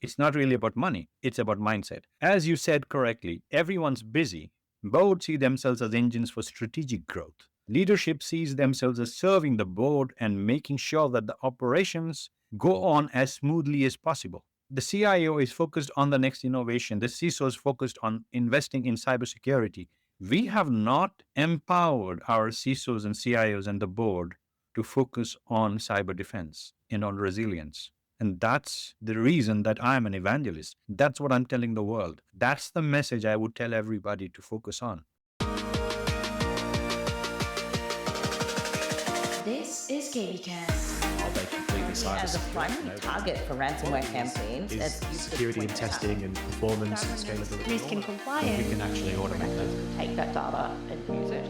It's not really about money. It's about mindset. As you said correctly, everyone's busy. Boards see themselves as engines for strategic growth. Leadership sees themselves as serving the board and making sure that the operations go on as smoothly as possible. The CIO is focused on the next innovation. The CISO is focused on investing in cybersecurity. We have not empowered our CISOs and CIOs and the board to focus on cyber defense and on resilience. And that's the reason that I'm an evangelist. That's what I'm telling the world. That's the message I would tell everybody to focus on. This is KBcast. Are they completely cyber As a secure? primary target for ransomware campaigns, Is as you could security and point out, testing and performance and scalability. Risk and We compliance. can actually automate that. take that data and use it.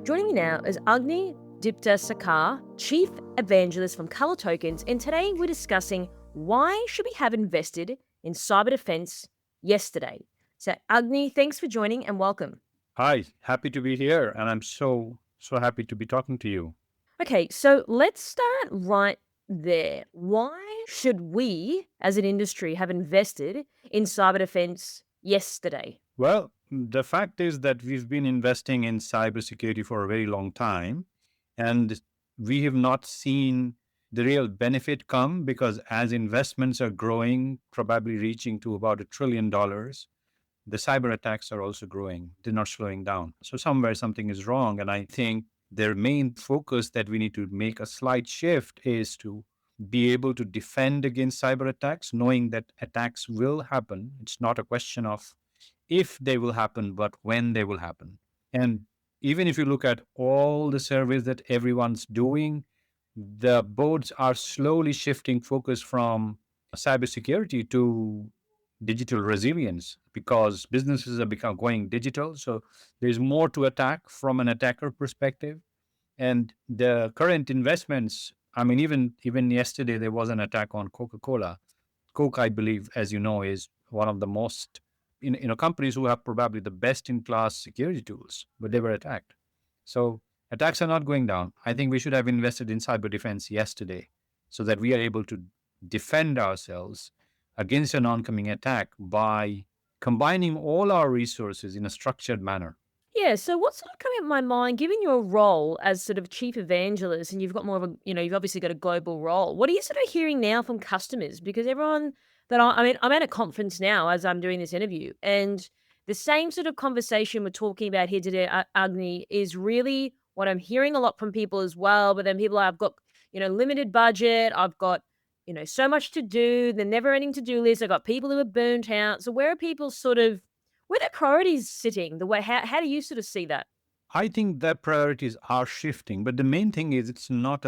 Joining me now is Agnidipta Sarkar, Chief Evangelist from ColorTokens, and today we're discussing why should we have invested in cyber defense yesterday. So Agni, thanks for joining and welcome. Hi, happy to be here, and I'm so happy to be talking to you. Okay, so let's start right there. Why should we as an industry have invested in cyber defense yesterday? Well, the fact is that we've been investing in cybersecurity for a very long time, and we have not seen the real benefit come because as investments are growing, probably reaching to about $1 trillion, the cyber attacks are also growing. They're not slowing down. So somewhere something is wrong. And I think their main focus that we need to make a slight shift is to be able to defend against cyber attacks, knowing that attacks will happen. It's not a question of if they will happen, but when they will happen. And even if you look at all the surveys that everyone's doing, the boards are slowly shifting focus from cybersecurity to digital resilience because businesses are going digital. So there's more to attack from an attacker perspective. And the current investments, I mean, even yesterday, there was an attack on Coca-Cola. Coke, I believe, as you know, is one of the most companies who have probably the best in class security tools, but they were attacked. So attacks are not going down. I think we should have invested in cyber defense yesterday so that we are able to defend ourselves against an oncoming attack by combining all our resources in a structured manner. Yeah, so what's sort of coming up in my mind, given your role as sort of chief evangelist, and you've got more of a, you've obviously got a global role. What are you sort of hearing now from customers? Because everyone that I mean, I'm at a conference now as I'm doing this interview, and the same sort of conversation we're talking about here today, Agni, is really what I'm hearing a lot from people as well. But then people are, I've got, limited budget, I've got, so much to do, the never-ending to-do list. I've got people who are burnt out. So where are people sort of where are their priorities sitting? The way how do you sort of see that? I think that priorities are shifting, but the main thing is it's not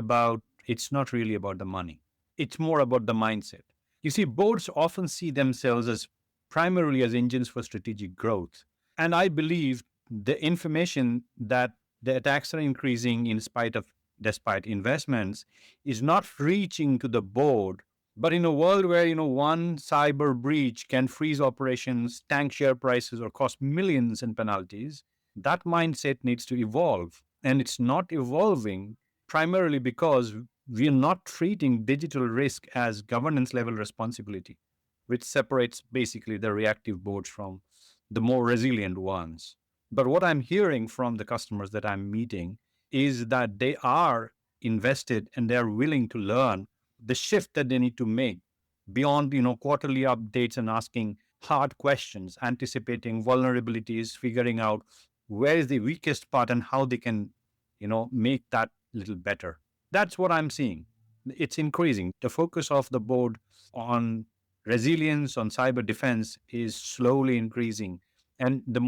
really about the money. It's more about the mindset. You see, boards often see themselves as primarily as engines for strategic growth. And I believe the information that the attacks are increasing despite investments is not reaching to the board. But in a world where, one cyber breach can freeze operations, tank share prices, or cost millions in penalties, that mindset needs to evolve. And it's not evolving primarily because we're not treating digital risk as governance level responsibility, which separates basically the reactive boards from the more resilient ones. But what I'm hearing from the customers that I'm meeting is that they are invested and they're willing to learn the shift that they need to make beyond, quarterly updates and asking hard questions, anticipating vulnerabilities, figuring out where is the weakest part and how they can, make that little better. That's what I'm seeing. It's increasing. The focus of the board on resilience, on cyber defense is slowly increasing. And the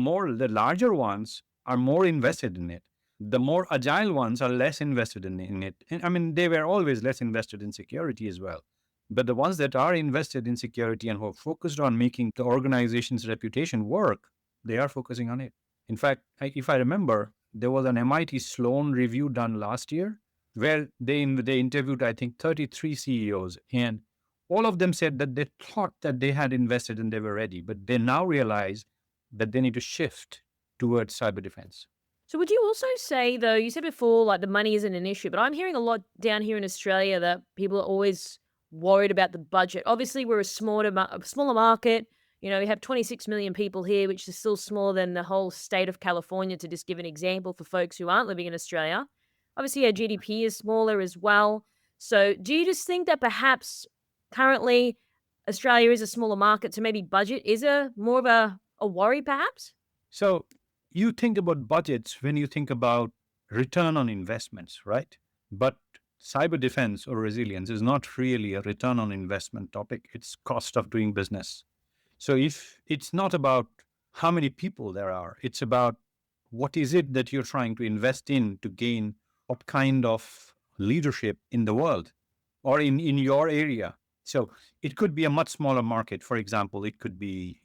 larger ones are more invested in it. The more agile ones are less invested in it. And I mean, they were always less invested in security as well. But the ones that are invested in security and who are focused on making the organization's reputation work, they are focusing on it. In fact, if I remember, there was an MIT Sloan review done last year where they interviewed, I think, 33 CEOs. And all of them said that they thought that they had invested and they were ready. But they now realize that they need to shift towards cyber defense. So would you also say, though, you said before, like the money isn't an issue, but I'm hearing a lot down here in Australia that people are always worried about the budget? Obviously, we're a smaller market. We have 26 million people here, which is still smaller than the whole state of California, to just give an example for folks who aren't living in Australia. Obviously, our GDP is smaller as well. So do you just think that perhaps currently Australia is a smaller market, so maybe budget is more of a worry perhaps? So you think about budgets when you think about return on investments, right? But cyber defense or resilience is not really a return on investment topic. It's cost of doing business. So if it's not about how many people there are, it's about what is it that you're trying to invest in to gain what kind of leadership in the world or in your area. So it could be a much smaller market. For example, it could be,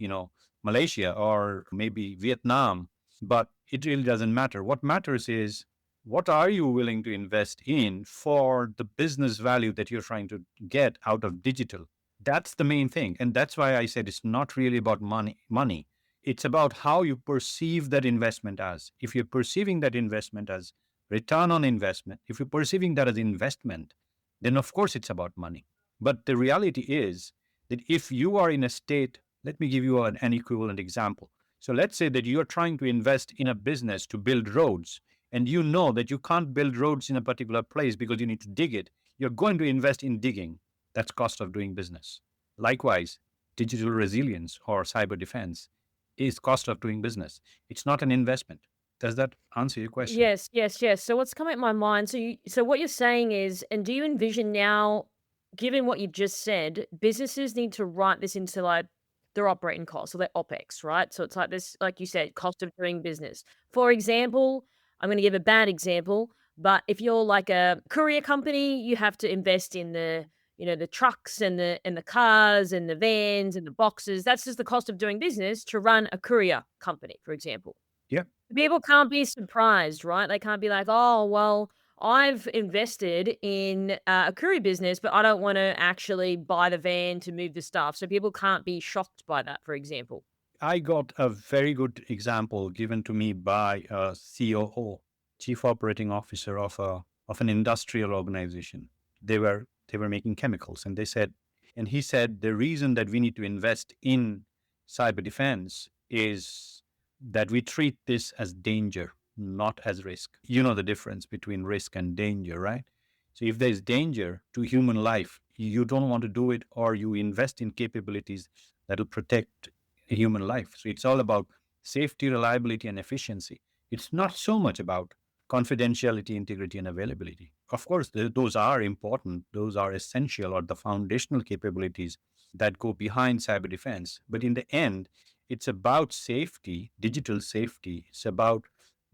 Malaysia or maybe Vietnam, but it really doesn't matter. What matters is what are you willing to invest in for the business value that you're trying to get out of digital? That's the main thing. And that's why I said it's not really about money. It's about how you perceive that investment as. If you're perceiving that investment as return on investment, if you're perceiving that as investment, then of course it's about money. But the reality is that if you are in a state, let me give you an equivalent example. So let's say that you're trying to invest in a business to build roads, and you know that you can't build roads in a particular place because you need to dig it. You're going to invest in digging. That's cost of doing business. Likewise, digital resilience or cyber defense is cost of doing business. It's not an investment. Does that answer your question? Yes, yes, yes. So what's coming to my mind? So what you're saying is, and do you envision now, given what you've just said, businesses need to write this into like their operating costs or their OPEX, right? So it's like this, like you said, cost of doing business. For example, I'm going to give a bad example, but if you're like a courier company, you have to invest in the trucks and the cars and the vans and the boxes. That's just the cost of doing business to run a courier company, for example. Yeah. People can't be surprised, right? They can't be like, oh, well, I've invested in a courier business, but I don't want to actually buy the van to move the stuff. So people can't be shocked by that, for example. I got a very good example given to me by a COO, Chief Operating Officer of an industrial organization. They were making chemicals, and he said the reason that we need to invest in cyber defense is that we treat this as danger, not as risk. You know the difference between risk and danger, right? So if there's danger to human life, you don't want to do it, or you invest in capabilities that will protect human life. So it's all about safety, reliability, and efficiency. It's not so much about confidentiality, integrity, and availability. Of course, those are important. Those are essential or the foundational capabilities that go behind cyber defense. But in the end, it's about safety, digital safety. It's about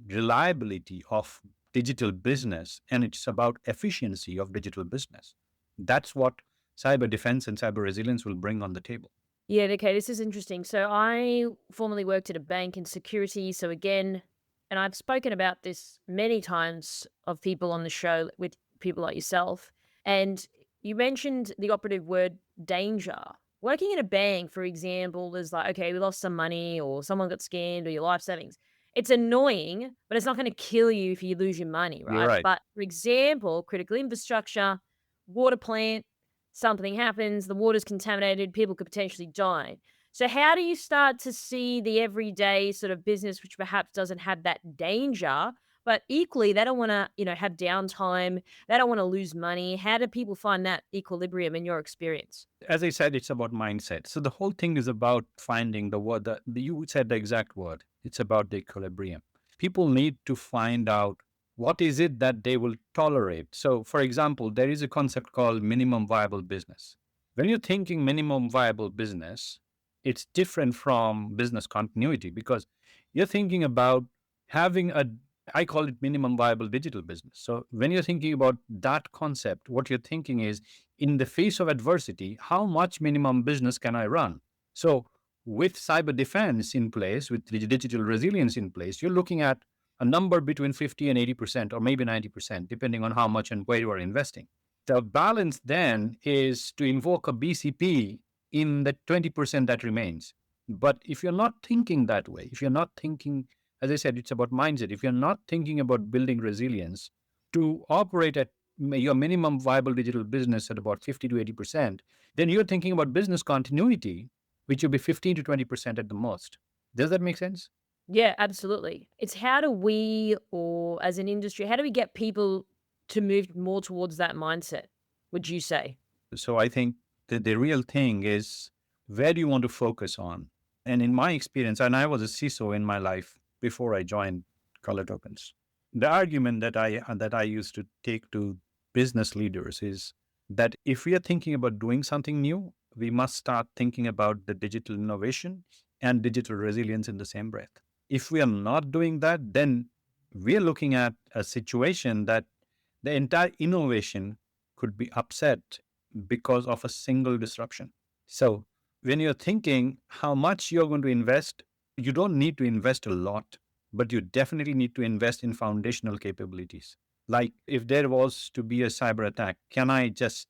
reliability of digital business, and it's about efficiency of digital business. That's what cyber defense and cyber resilience will bring on the table. Yeah, okay, this is interesting. So I formerly worked at a bank in security. So again, and I've spoken about this many times of people on the show with people like yourself. And you mentioned the operative word danger. Working in a bank, for example, is like, okay, we lost some money or someone got scammed or your life savings. It's annoying, but it's not going to kill you if you lose your money, You're right? right. But for example, critical infrastructure, water plant, something happens, the water's contaminated, people could potentially die. So how do you start to see the everyday sort of business, which perhaps doesn't have that danger, but equally they don't want to, have downtime, they don't want to lose money? How do people find that equilibrium in your experience? As I said, it's about mindset. So the whole thing is about finding the word that you said the exact word. It's about the equilibrium. People need to find out what is it that they will tolerate. So, for example, there is a concept called minimum viable business. When you're thinking minimum viable business, it's different from business continuity because you're thinking about having I call it minimum viable digital business. So when you're thinking about that concept, what you're thinking is in the face of adversity, how much minimum business can I run? So with cyber defense in place, with digital resilience in place, you're looking at a number between 50 and 80%, or maybe 90%, depending on how much and where you are investing. The balance then is to invoke a BCP in the 20% that remains. But if you're not thinking that way, if you're not thinking, as I said, it's about mindset. If you're not thinking about building resilience to operate at your minimum viable digital business at about 50 to 80%, then you're thinking about business continuity, which will be 15 to 20% at the most. Does that make sense? Yeah, absolutely. It's how do we, or as an industry, how do we get people to move more towards that mindset, would you say? So I think that the real thing is, where do you want to focus on? And in my experience, and I was a CISO in my life before I joined ColorTokens, the argument that I used to take to business leaders is that if we are thinking about doing something new, we must start thinking about the digital innovation and digital resilience in the same breath. If we are not doing that, then we are looking at a situation that the entire innovation could be upset because of a single disruption. So when you're thinking how much you're going to invest, you don't need to invest a lot, but you definitely need to invest in foundational capabilities. Like if there was to be a cyber attack, can I just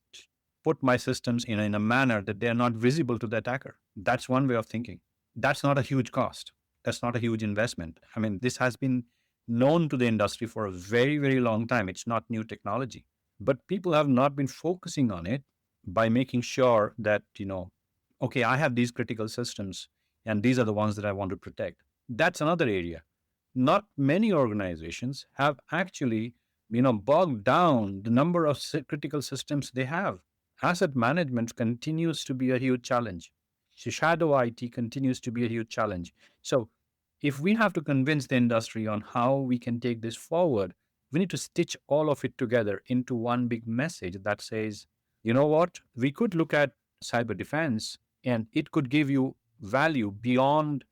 put my systems in a manner that they're not visible to the attacker? That's one way of thinking. That's not a huge cost. That's not a huge investment. I mean, this has been known to the industry for a very, very long time. It's not new technology, but people have not been focusing on it by making sure that, okay, I have these critical systems and these are the ones that I want to protect. That's another area. Not many organizations have actually, bogged down the number of critical systems they have. Asset management continues to be a huge challenge. Shadow IT continues to be a huge challenge. So if we have to convince the industry on how we can take this forward, we need to stitch all of it together into one big message that says, you know what, we could look at cyber defense and it could give you value beyond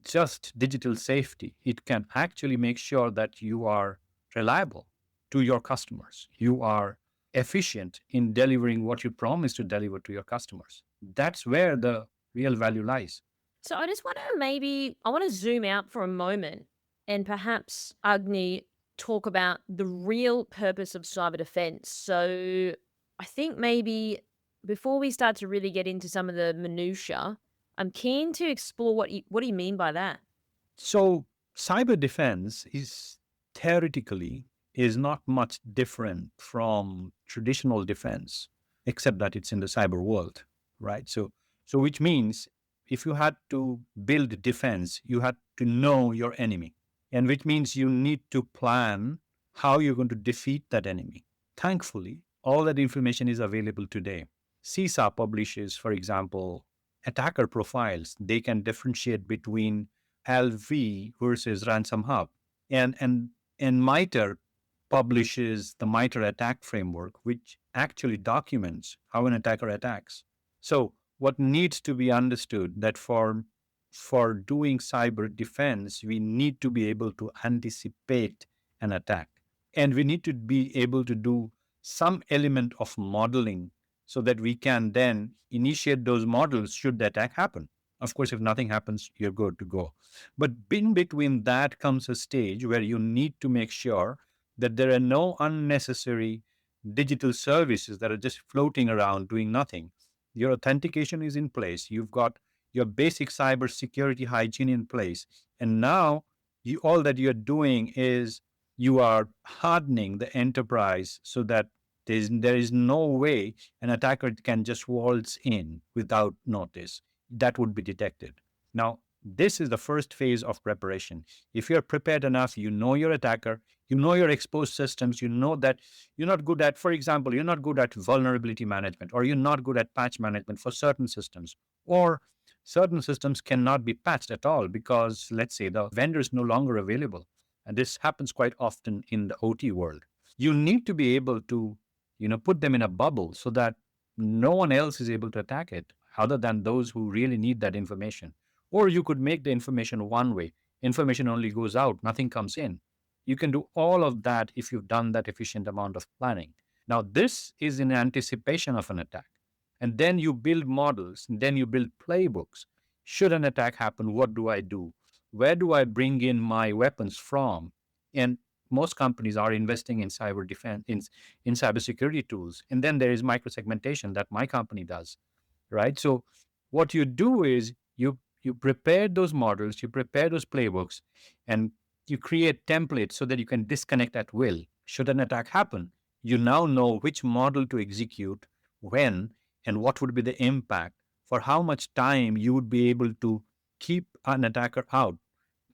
just digital safety. It can actually make sure that you are reliable to your customers. You are efficient in delivering what you promise to deliver to your customers. That's where the real value lies. So I just want to I want to zoom out for a moment and perhaps, Agni, talk about the real purpose of cyber defense. So I think maybe before we start to really get into some of the minutiae, I'm keen to explore what do you mean by that? So cyber defense is theoretically is not much different from traditional defense, except that it's in the cyber world, right? So which means if you had to build defense, you had to know your enemy, and which means you need to plan how you're going to defeat that enemy. Thankfully, all that information is available today. CISA publishes, for example, attacker profiles. They can differentiate between LV versus Ransom Hub. And MITRE publishes the MITRE attack framework, which actually documents how an attacker attacks. So what needs to be understood that for doing cyber defense, we need to be able to anticipate an attack. And we need to be able to do some element of modeling so that we can then initiate those models should the attack happen. Of course, if nothing happens, you're good to go. But in between that comes a stage where you need to make sure that there are no unnecessary digital services that are just floating around doing nothing. Your authentication is in place. You've got your basic cybersecurity hygiene in place. And now all that you're doing is you are hardening the enterprise so that there is no way an attacker can just waltz in without notice. That would be detected. Now, this is the first phase of preparation. If you're prepared enough, you know your attacker, you know your exposed systems, you know that you're not good at, for example, you're not good at vulnerability management, or you're not good at patch management for certain systems, or certain systems cannot be patched at all because, let's say, the vendor is no longer available. And this happens quite often in the OT world. You need to be able to, put them in a bubble so that no one else is able to attack it other than those who really need that information. Or you could make the information one way. Information only goes out, nothing comes in. You can do all of that if you've done that efficient amount of planning. Now, this is in anticipation of an attack. And then you build models, and then you build playbooks. Should an attack happen, what do I do? Where do I bring in my weapons from? And most companies are investing in cyber defense, in cybersecurity tools. And then there is microsegmentation that my company does, right? So what you do is you prepare those models, you prepare those playbooks, and you create templates so that you can disconnect at will. Should an attack happen, You now know which model to execute, when, and what would be the impact, for how much time you would be able to keep an attacker out.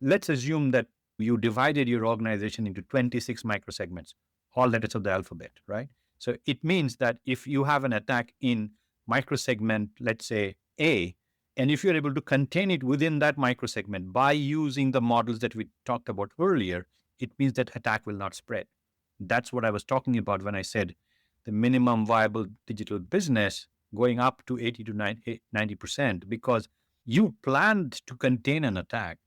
Let's assume that you divided your organization into 26 microsegments, all letters of the alphabet, right? So it means that if you have an attack in microsegment, let's say A, and if you're able to contain it within that microsegment by using the models that we talked about earlier, it means that attack will not spread. That's what I was talking about when I said the minimum viable digital business going up to 80 to 90%, because you planned to contain an attack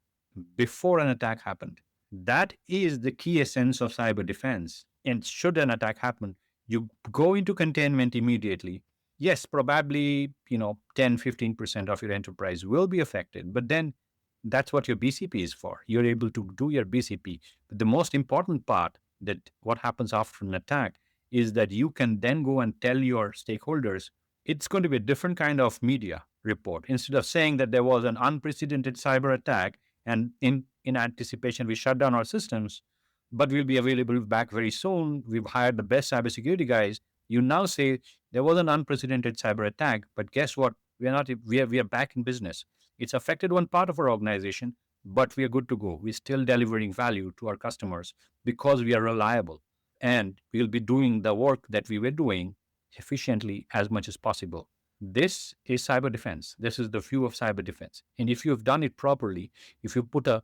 before an attack happened. That is the key essence of cyber defense. And should an attack happen, you go into containment immediately. Yes, probably, 10, 15% of your enterprise will be affected, but then that's what your BCP is for. You're able to do your BCP. But the most important part, that what happens after an attack, is that you can then go and tell your stakeholders. It's going to be a different kind of media report. Instead of saying that there was an unprecedented cyber attack and in anticipation we shut down our systems, but we'll be available back very soon, we've hired the best cybersecurity guys. You now say there was an unprecedented cyber attack, but guess what? We are back in business. It's affected one part of our organization, but we are good to go. We're still delivering value to our customers because we are reliable, and we'll be doing the work that we were doing efficiently as much as possible. This is cyber defense. This is the view of cyber defense. And if you've done it properly, if you put a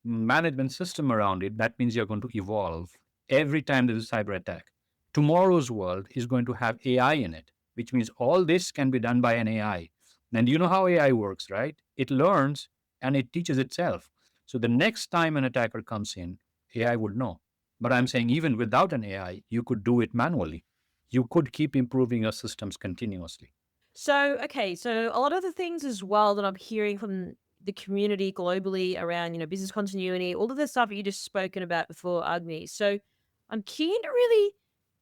management system around it, that means you're going to evolve every time there's a cyber attack. Tomorrow's world is going to have AI in it, which means all this can be done by an AI. And you know how AI works, right? It learns and it teaches itself. So the next time an attacker comes in, AI would know. But I'm saying even without an AI, you could do it manually. You could keep improving your systems continuously. So, okay, so a lot of the things as well that I'm hearing from the community globally around, business continuity, all of the stuff that you just spoken about before, Agni. So I'm keen to really,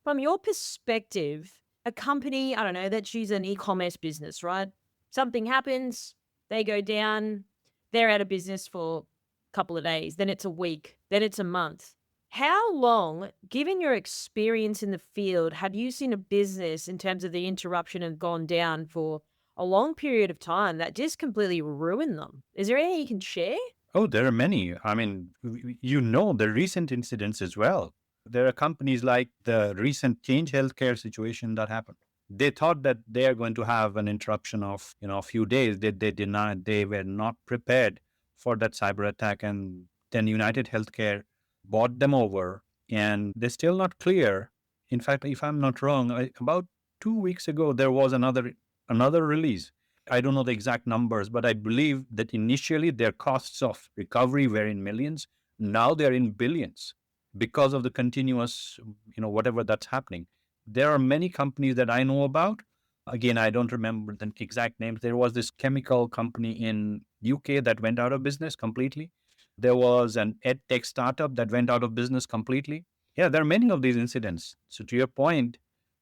from your perspective, a company, I don't know, that she's an e-commerce business, right? Something happens, they go down, they're out of business for a couple of days, then it's a week, then it's a month. How long, given your experience in the field, have you seen a business in terms of the interruption and gone down for a long period of time that just completely ruined them? Is there anything you can share? Oh, there are many. I mean, the recent incidents as well. There are companies like the recent Change Healthcare situation that happened. They thought that they are going to have an interruption of, a few days. They denied, they were not prepared for that cyber attack. And then United Healthcare bought them over, and they're still not clear. In fact, if I'm not wrong, about 2 weeks ago, there was another release. I don't know the exact numbers, but I believe that initially their costs of recovery were in millions. Now they're in billions because of the continuous, whatever that's happening. There are many companies that I know about. Again, I don't remember the exact names. There was this chemical company in UK that went out of business completely. There was an ed tech startup that went out of business completely. Yeah, there are many of these incidents. So to your point,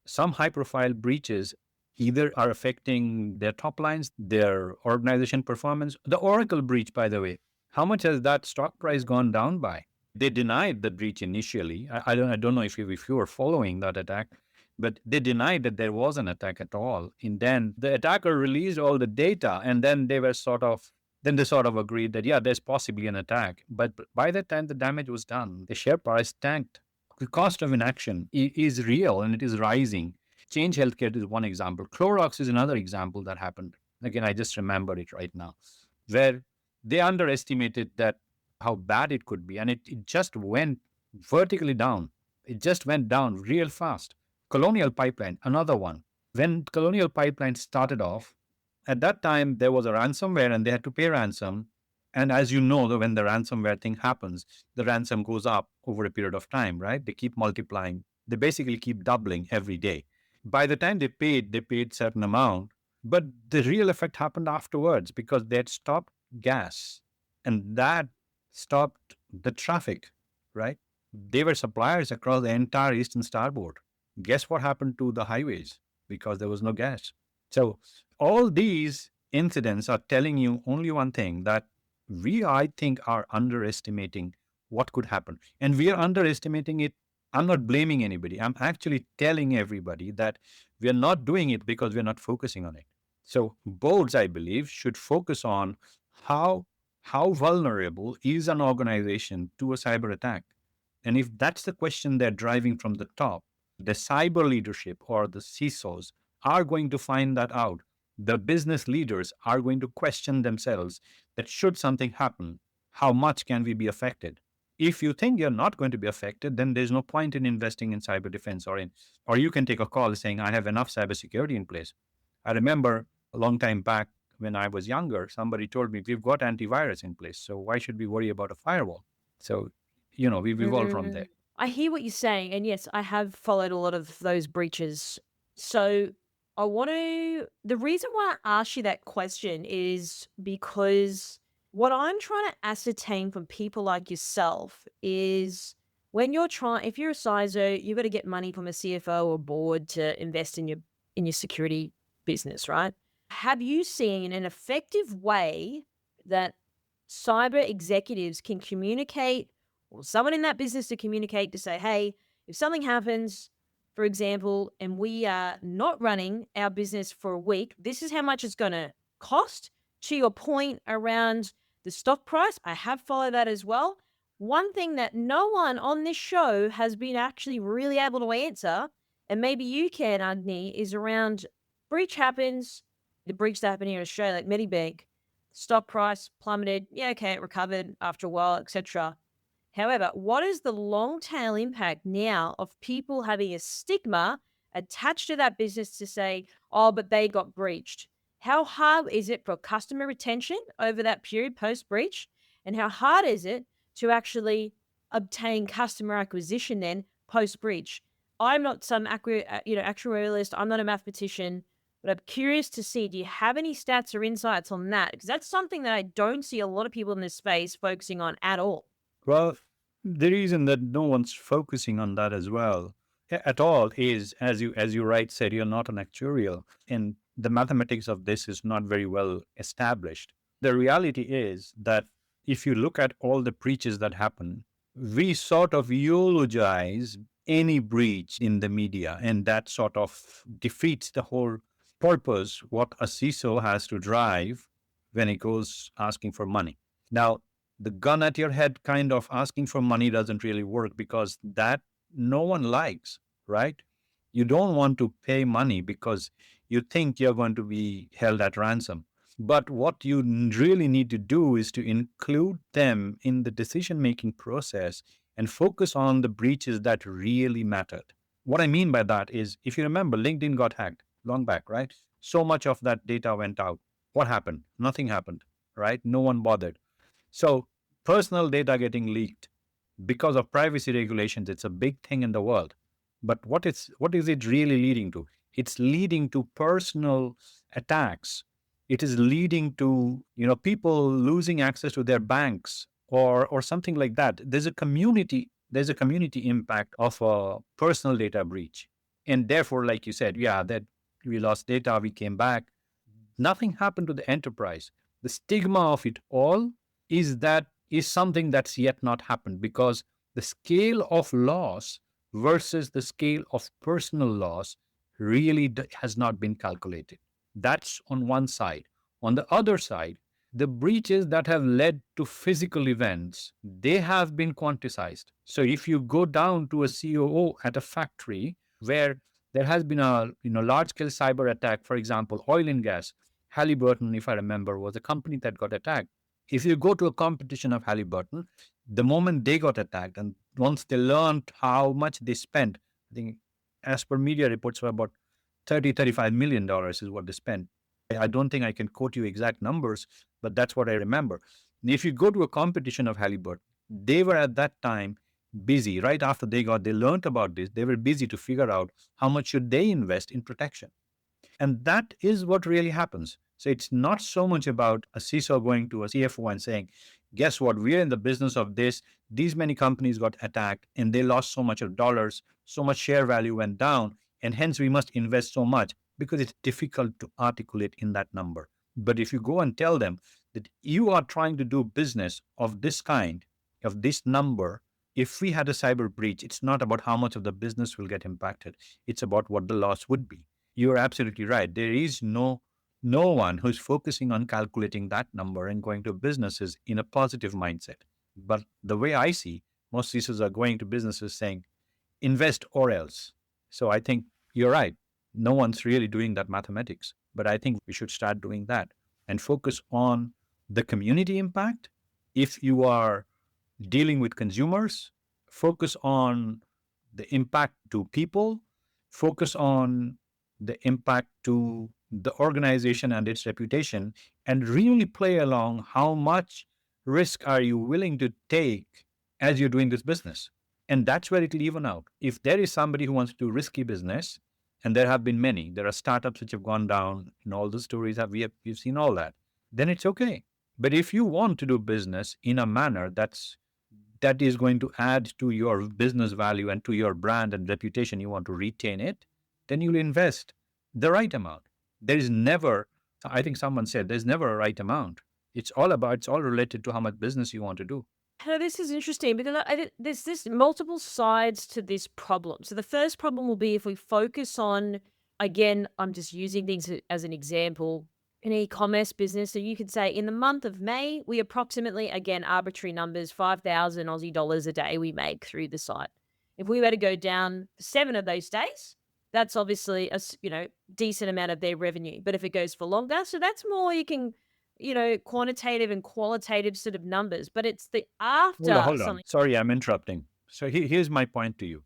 some high-profile breaches either are affecting their top lines, their organization performance. The Oracle breach, by the way, how much has that stock price gone down by? They denied the breach initially. I don't know if you were following that attack, but they denied that there was an attack at all. And then the attacker released all the data, and then they sort of agreed that, yeah, there's possibly an attack. But by the time the damage was done, the share price tanked. The cost of inaction is real, and it is rising. Change Healthcare is one example. Clorox is another example that happened. Again, I just remember it right now, where they underestimated that how bad it could be. And it just went vertically down. It just went down real fast. Colonial Pipeline, another one. When Colonial Pipeline started off, at that time, there was a ransomware and they had to pay ransom. And as you know, when the ransomware thing happens, the ransom goes up over a period of time, right? They keep multiplying. They basically keep doubling every day. By the time they paid certain amount, but the real effect happened afterwards because they had stopped gas, and that stopped the traffic, right? They were suppliers across the entire Eastern Starboard. Guess what happened to the highways? Because there was no gas. So all these incidents are telling you only one thing, that we, I think, are underestimating what could happen. And we are underestimating it I'm not blaming anybody. I'm actually telling everybody that we are not doing it because we're not focusing on it. So boards, I believe, should focus on how vulnerable is an organization to a cyber attack. And if that's the question they're driving from the top, the cyber leadership or the CISOs are going to find that out. The business leaders are going to question themselves that should something happen, how much can we be affected? If you think you're not going to be affected, then there's no point in investing in cyber defense or you can take a call saying, I have enough cybersecurity in place. I remember a long time back when I was younger, somebody told me, we've got antivirus in place. So why should we worry about a firewall? So, we've evolved from there. I hear what you're saying, and yes, I have followed a lot of those breaches. So the reason why I asked you that question is because what I'm trying to ascertain from people like yourself is if you're a CISO, you've got to get money from a CFO or board to invest in your security business, right? Have you seen an effective way that cyber executives can communicate, or someone in that business to communicate to say, hey, if something happens, for example, and we are not running our business for a week, this is how much it's going to cost. To your point around the stock price, I have followed that as well. One thing that no one on this show has been actually really able to answer, and maybe you can, Agni, is around breach happens, the breach that happened here in Australia, like Medibank, stock price plummeted. Yeah, okay, it recovered after a while, etc. However, what is the long tail impact now of people having a stigma attached to that business to say, oh, but they got breached? How hard is it for customer retention over that period post breach? And how hard is it to actually obtain customer acquisition then post breach? I'm not some actuarialist. I'm not a mathematician, but I'm curious to see, do you have any stats or insights on that? Because that's something that I don't see a lot of people in this space focusing on at all. Well, the reason that no one's focusing on that as well at all is, as you right said, you're not an actuarial, and the mathematics of this is not very well established. The reality is that if you look at all the breaches that happen, we sort of eulogize any breach in the media, and that sort of defeats the whole purpose what a CISO has to drive when he goes asking for money. Now, the gun at your head kind of asking for money doesn't really work because that no one likes, right? You don't want to pay money because you think you're going to be held at ransom. But what you really need to do is to include them in the decision-making process and focus on the breaches that really mattered. What I mean by that is, if you remember, LinkedIn got hacked long back, right? So much of that data went out. What happened? Nothing happened, right? No one bothered. So personal data getting leaked because of privacy regulations, it's a big thing in the world. But what is it really leading to? It's leading to personal attacks. It is leading to people losing access to their banks or something like that. There's a community impact of a personal data breach. And therefore, like you said, that we lost data, we came back. Nothing happened to the enterprise. The stigma of it all is something that's yet not happened, because the scale of loss versus the scale of personal loss really has not been calculated. That's on one side. On the other side, the breaches that have led to physical events, they have been quantified. So if you go down to a COO at a factory where there has been a large-scale cyber attack, for example, oil and gas, Halliburton, if I remember, was a company that got attacked. If you go to a competition of Halliburton, the moment they got attacked and once they learned how much they spent, I think as per media reports were about $35 million is what they spent. I don't think I can quote you exact numbers, but that's what I remember. And if you go to a competition of Halliburton, they were at that time busy. Right after they learned about this, they were busy to figure out how much should they invest in protection. And that is what really happens. So it's not so much about a CISO going to a CFO and saying, guess what, we're in the business of this. These many companies got attacked and they lost so much of dollars, so much share value went down, and hence we must invest so much, because it's difficult to articulate in that number. But if you go and tell them that you are trying to do business of this kind, of this number, if we had a cyber breach, it's not about how much of the business will get impacted. It's about what the loss would be. You're absolutely right. There is no one who's focusing on calculating that number and going to businesses in a positive mindset. But the way I see, most CISOs are going to businesses saying, invest or else. So I think you're right. No one's really doing that mathematics, but I think we should start doing that and focus on the community impact. If you are dealing with consumers, focus on the impact to people, focus on the impact to the organization and its reputation, and really play along how much risk are you willing to take as you're doing this business. And that's where it'll even out. If there is somebody who wants to do risky business, and there have been many, there are startups which have gone down, and all the stories we've seen all that, then it's okay. But if you want to do business in a manner that is going to add to your business value and to your brand and reputation, you want to retain it, then you'll invest the right amount. There is never, I think someone said, there's never a right amount. It's all related to how much business you want to do. Hello, this is interesting because there's multiple sides to this problem. So the first problem will be if we focus on, again, I'm just using things as an example, an e-commerce business. So you could say in the month of May, we approximately, again, arbitrary numbers, 5,000 Aussie dollars a day we make through the site. If we were to go down 7 of those days, that's obviously a decent amount of their revenue. But if it goes for longer, so that's more you can quantitative and qualitative sort of numbers, but it's the after Hold on. something. Sorry, I'm interrupting. So here's my point to you.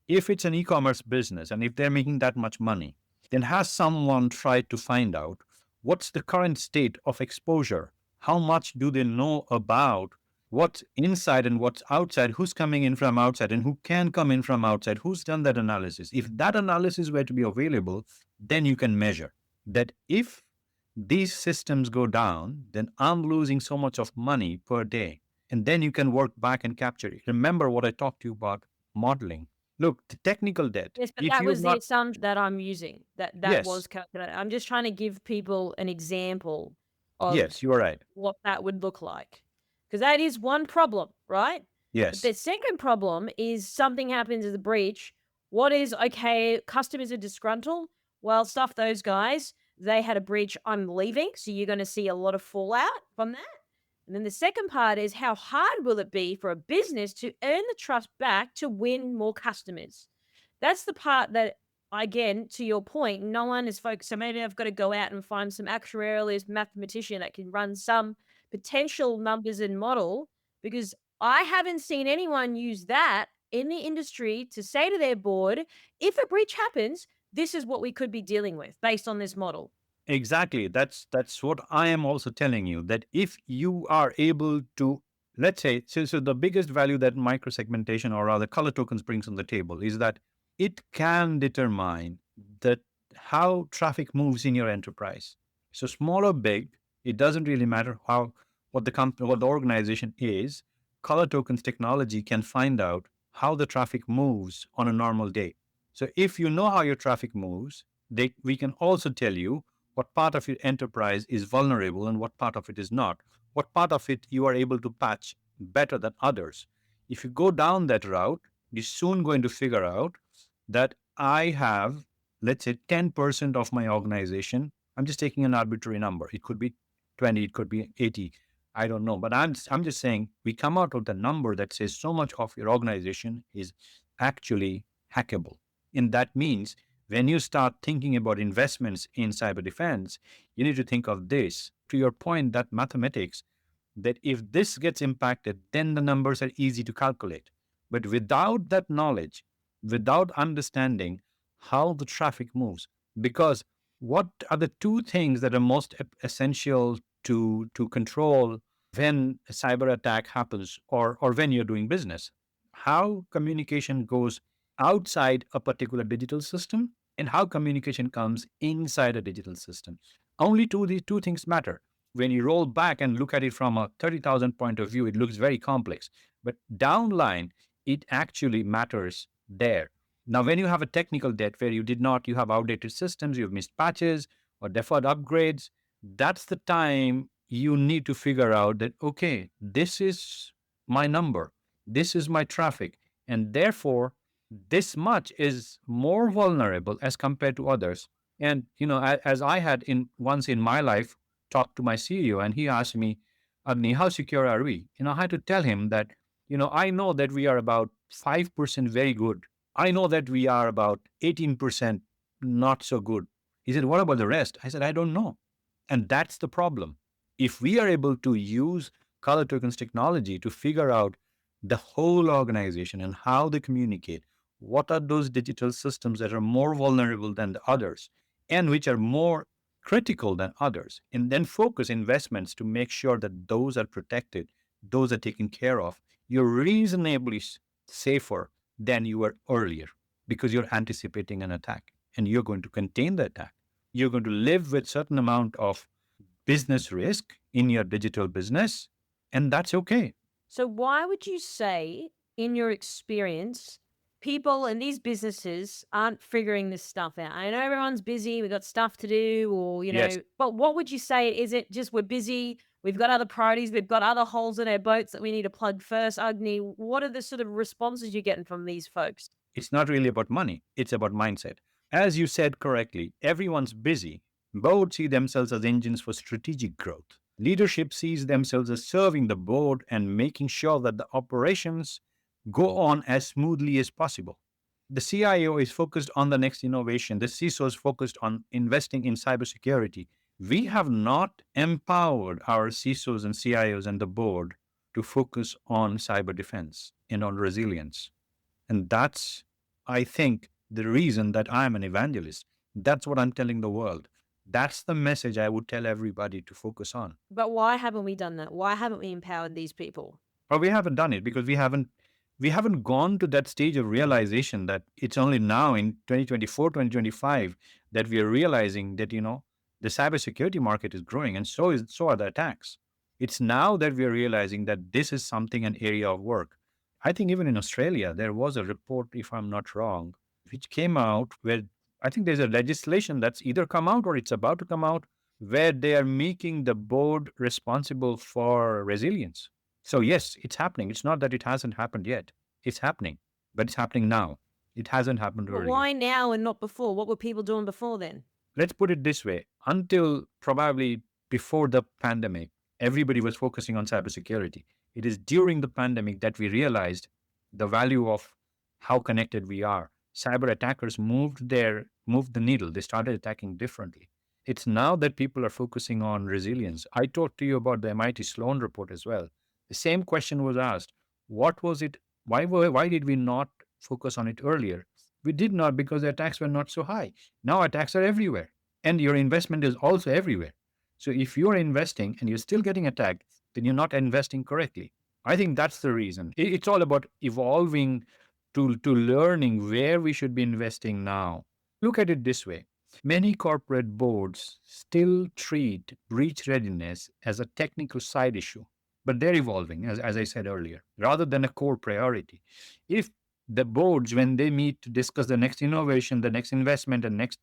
If it's an e-commerce business and if they're making that much money, then has someone tried to find out what's the current state of exposure? How much do they know about what's inside and what's outside? Who's coming in from outside and who can come in from outside? Who's done that analysis? If that analysis were to be available, then you can measure that if these systems go down, then I'm losing so much of money per day. And then you can work back and capture it. Remember what I talked to you about modeling. Look, the technical debt. Yes, but that was the assumption that I'm using. That Yes. was calculated. I'm just trying to give people an example of Yes, you are right. what that would look like. Because that is one problem, right? Yes. The second problem is something happens as a breach. What is, okay, customers are disgruntled. Well, stuff those guys. They had a breach, I'm leaving. So you're going to see a lot of fallout from that. And then the second part is how hard will it be for a business to earn the trust back to win more customers? That's the part that, again, to your point, no one is focused. So maybe I've got to go out and find some actuarialist mathematician that can run some potential numbers and model, because I haven't seen anyone use that in the industry to say to their board, if a breach happens, this is what we could be dealing with based on this model. Exactly. That's what I am also telling you, that if you are able to, let's say, so the biggest value that microsegmentation or rather color tokens brings on the table is that it can determine that how traffic moves in your enterprise. So small or big, it doesn't really matter what the organization is. Color tokens technology can find out how the traffic moves on a normal day. So if you know how your traffic moves, we can also tell you what part of your enterprise is vulnerable and what part of it is not. What part of it you are able to patch better than others. If you go down that route, you're soon going to figure out that I have, let's say, 10% of my organization. I'm just taking an arbitrary number. It could be 20, it could be 80. I don't know. But I'm just saying we come out with a number that says so much of your organization is actually hackable. And that means when you start thinking about investments in cyber defense, you need to think of this. To your point, that mathematics, that if this gets impacted, then the numbers are easy to calculate. But without that knowledge, without understanding how the traffic moves, because what are the two things that are most essential to control when a cyber attack happens or when you're doing business? How communication goes outside a particular digital system and how communication comes inside a digital system. Only these two things matter. When you roll back and look at it from a 30,000 point of view, it looks very complex. But downline, it actually matters there. Now, when you have a technical debt where you have outdated systems, you've missed patches or deferred upgrades, that's the time you need to figure out that, okay, this is my number. This is my traffic. And therefore, this much is more vulnerable as compared to others. And, as I had once in my life talked to my CEO and he asked me, Agni, how secure are we? I had to tell him that, I know that we are about 5% very good. I know that we are about 18% not so good. He said, what about the rest? I said, I don't know. And that's the problem. If we are able to use ColorTokens technology to figure out the whole organization and how they communicate, what are those digital systems that are more vulnerable than the others and which are more critical than others, and then focus investments to make sure that those are protected, those are taken care of, you're reasonably safer than you were earlier because you're anticipating an attack and you're going to contain the attack. You're going to live with certain amount of business risk in your digital business, and that's okay. So why would you say, in your experience, people in these businesses aren't figuring this stuff out? I know everyone's busy, we've got stuff to do, or, Yes. but what would you say? Is it just we're busy, we've got other priorities, we've got other holes in our boats that we need to plug first? Agni, what are the sort of responses you're getting from these folks? It's not really about money, it's about mindset. As you said correctly, everyone's busy. Boards see themselves as engines for strategic growth. Leadership sees themselves as serving the board and making sure that the operations go on as smoothly as possible. The CIO is focused on the next innovation. The CISO is focused on investing in cybersecurity. We have not empowered our CISOs and CIOs and the board to focus on cyber defense and on resilience. And that's, I think, the reason that I'm an evangelist. That's what I'm telling the world. That's the message I would tell everybody to focus on. But why haven't we done that? Why haven't we empowered these people? But we haven't done it because we haven't gone to that stage of realization that it's only now in 2024, 2025 that we are realizing that, the cybersecurity market is growing and so are the attacks. It's now that we are realizing that this is something, an area of work. I think even in Australia, there was a report, if I'm not wrong, which came out where I think there's a legislation that's either come out or it's about to come out where they are making the board responsible for resilience. So yes, it's happening. It's not that it hasn't happened yet. It's happening, but it's happening now. It hasn't happened But earlier. why now and not before? What were people doing before then? Let's put it this way. Until probably before the pandemic, everybody was focusing on cybersecurity. It is during the pandemic that we realized the value of how connected we are. Cyber attackers moved the needle. They started attacking differently. It's now that people are focusing on resilience. I talked to you about the MIT Sloan report as well. The same question was asked. What was it? Why did we not focus on it earlier? We did not because the attacks were not so high. Now attacks are everywhere and your investment is also everywhere. So if you're investing and you're still getting attacked, then you're not investing correctly. I think that's the reason. It's all about evolving to learning where we should be investing now. Look at it this way. Many corporate boards still treat breach readiness as a technical side issue, but they're evolving, as I said earlier, rather than a core priority. If the boards, when they meet to discuss the next innovation, the next investment, and next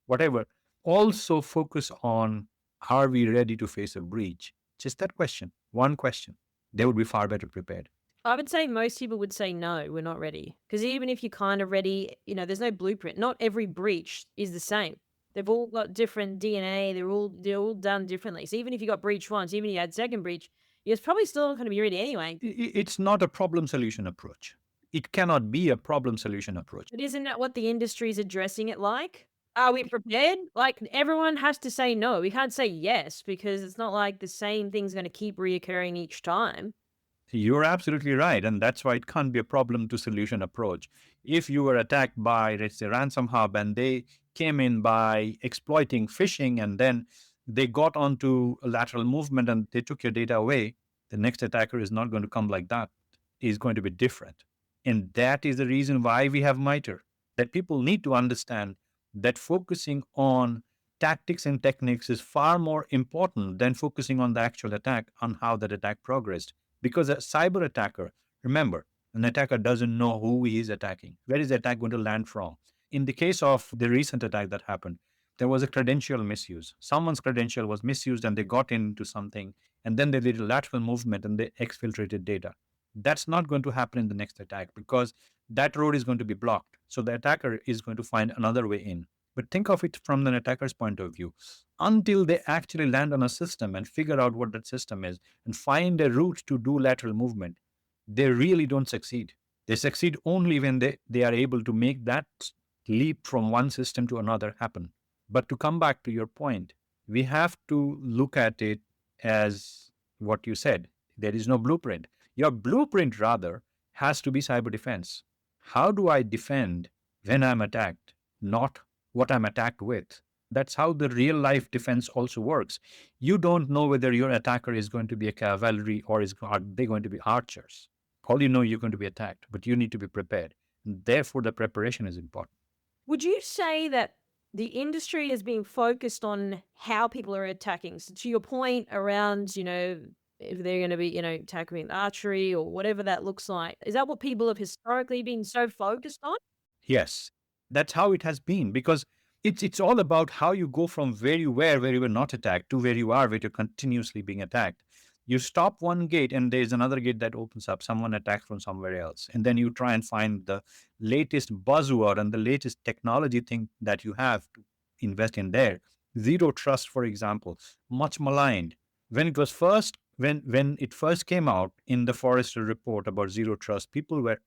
whatever, also focus on, are we ready to face a breach? Just that question, one question, they would be far better prepared. I would say most people would say no, we're not ready. Because even if you're kind of ready, there's no blueprint. Not every breach is the same. They've all got different DNA. They're all done differently. So even if you got breach once, even if you had second breach, you're probably still not going to be ready anyway. It's not a problem solution approach. It cannot be a problem solution approach. But isn't that what the industry is addressing it like? Are we prepared? Like everyone has to say no. We can't say yes because it's not like the same thing's going to keep reoccurring each time. You're absolutely right. And that's why it can't be a problem to solution approach. If you were attacked by, let's say, ransom hub and they came in by exploiting phishing and then they got onto a lateral movement and they took your data away, the next attacker is not going to come like that. He's going to be different. And that is the reason why we have MITRE, that people need to understand that focusing on tactics and techniques is far more important than focusing on the actual attack, on how that attack progressed. Because a cyber attacker, remember, an attacker doesn't know who he is attacking. Where is the attack going to land from? In the case of the recent attack that happened, there was a credential misuse. Someone's credential was misused and they got into something and then they did a lateral movement and they exfiltrated data. That's not going to happen in the next attack because that road is going to be blocked. So the attacker is going to find another way in. But think of it from the attacker's point of view. Until they actually land on a system and figure out what that system is and find a route to do lateral movement, they really don't succeed. They succeed only when they are able to make that leap from one system to another happen. But to come back to your point, we have to look at it as what you said. There is no blueprint. Your blueprint, rather, has to be cyber defense. How do I defend when I'm attacked, not what I'm attacked with? That's how the real life defense also works. You don't know whether your attacker is going to be a cavalry or are they going to be archers. All you know, you're going to be attacked, but you need to be prepared. Therefore, the preparation is important. Would you say that the industry has been focused on how people are attacking? So to your point around, if they're going to be, attacking archery or whatever that looks like, is that what people have historically been so focused on? Yes, that's how it has been, because it's all about how you go from where you were not attacked, to where you are, where you're continuously being attacked. You stop one gate and there's another gate that opens up. Someone attacks from somewhere else. And then you try and find the latest buzzword and the latest technology thing that you have to invest in there. Zero trust, for example, much maligned. When it was when it first came out in the Forrester report about zero trust, people were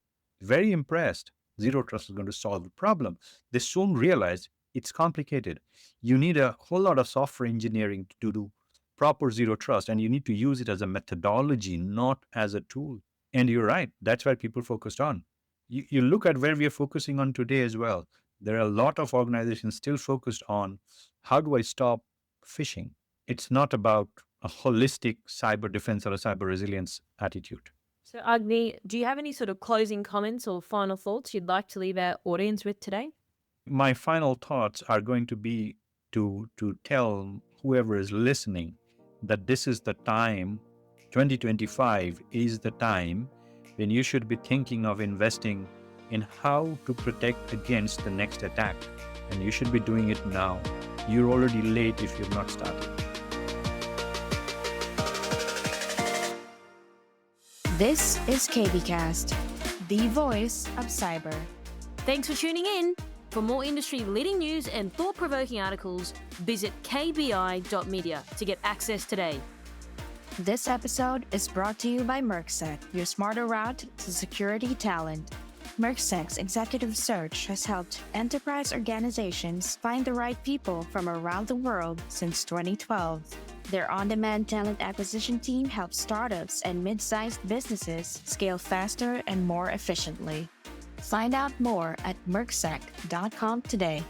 very impressed. Zero trust is going to solve the problem. They soon realized it's complicated. You need a whole lot of software engineering to do proper zero trust, and you need to use it as a methodology, not as a tool. And you're right, that's where people focused on. You look at where we are focusing on today as well. There are a lot of organizations still focused on how do I stop phishing? It's not about a holistic cyber defense or a cyber resilience attitude. So Agni, do you have any sort of closing comments or final thoughts you'd like to leave our audience with today? My final thoughts are going to be to tell whoever is listening that this is the time, 2025 is the time when you should be thinking of investing in how to protect against the next attack. And you should be doing it now. You're already late if you've not started. This is KBcast, the voice of cyber. Thanks for tuning in. For more industry-leading news and thought-provoking articles, visit kbi.media to get access today. This episode is brought to you by Mercsec, your smarter route to security talent. Mercsec's executive search has helped enterprise organizations find the right people from around the world since 2012. Their on-demand talent acquisition team helps startups and mid-sized businesses scale faster and more efficiently. Find out more at mercsec.com today.